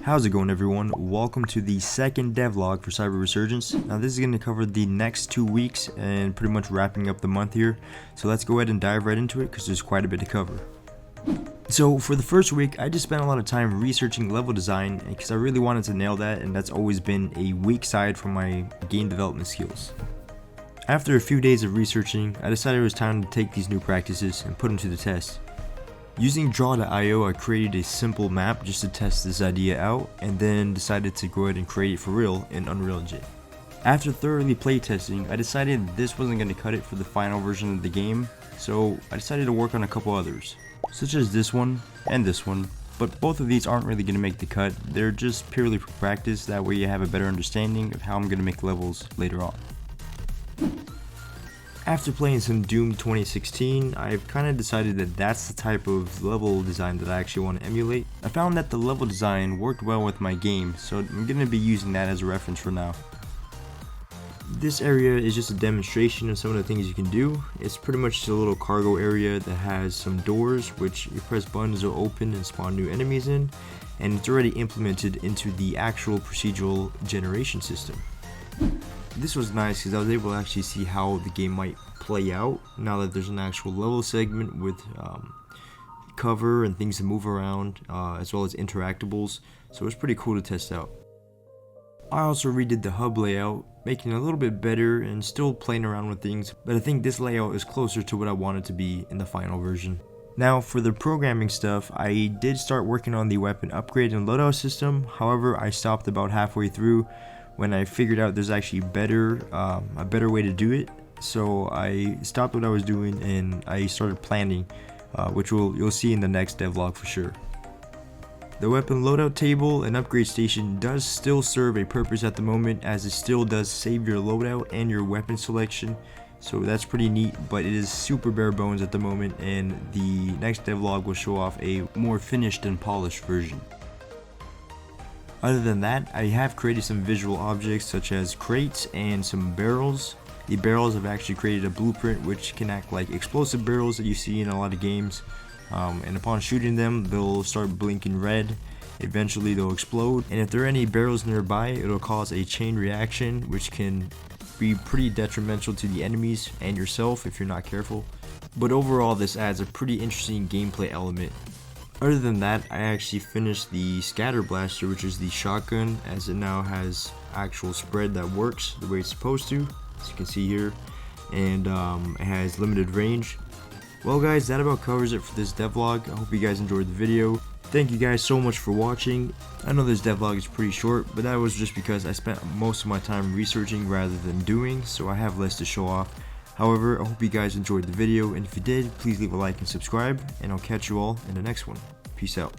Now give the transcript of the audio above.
How's it going, everyone? Welcome to the second devlog for Cyber Resurgence. Now this is going to cover the next 2 weeks and pretty much wrapping up the month here. So let's go ahead and dive right into it because there's quite a bit to cover. So for the first week, I just spent a lot of time researching level design because I really wanted to nail that, and that's always been a weak side for my game development skills. After a few days of researching, I decided it was time to take these new practices and put them to the test. Using draw.io, I created a simple map just to test this idea out, and then decided to go ahead and create it for real in Unreal Engine. After thoroughly playtesting, I decided this wasn't going to cut it for the final version of the game, so I decided to work on a couple others, such as this one and this one, but both of these aren't really going to make the cut. They're just purely for practice, that way you have a better understanding of how I'm going to make levels later on. After playing some Doom 2016, I've kind of decided that that's the type of level design that I actually want to emulate. I found that the level design worked well with my game, so I'm going to be using that as a reference for now. This area is just a demonstration of some of the things you can do. It's pretty much just a little cargo area that has some doors, which you press buttons will open and spawn new enemies in, and it's already implemented into the actual procedural generation system. This was nice because I was able to actually see how the game might play out now that there's an actual level segment with cover and things to move around, as well as interactables, so it's pretty cool to test out. I also redid the hub layout, making it a little bit better and still playing around with things, but I think this layout is closer to what I want it to be in the final version. Now for the programming stuff, I did start working on the weapon upgrade and loadout system. However, I stopped about halfway through when I figured out there's actually a better way to do it. So I stopped what I was doing and I started planning, which you'll see in the next devlog for sure. The weapon loadout table and upgrade station does still serve a purpose at the moment, as it still does save your loadout and your weapon selection, so that's pretty neat, but it is super bare bones at the moment, and the next devlog will show off a more finished and polished version. Other than that, I have created some visual objects such as crates and some barrels. The barrels have actually created a blueprint which can act like explosive barrels that you see in a lot of games, and upon shooting them they'll start blinking red. Eventually they'll explode, and if there are any barrels nearby, it'll cause a chain reaction which can be pretty detrimental to the enemies and yourself if you're not careful. But overall, this adds a pretty interesting gameplay element. Other than that, I actually finished the scatter blaster, which is the shotgun, as it now has actual spread that works the way it's supposed to, as you can see here, and it has limited range. Well guys, that about covers it for this devlog. I hope you guys enjoyed the video. Thank you guys so much for watching. I know this devlog is pretty short, but that was just because I spent most of my time researching rather than doing, so I have less to show off. However, I hope you guys enjoyed the video, and if you did, please leave a like and subscribe, and I'll catch you all in the next one. Peace out.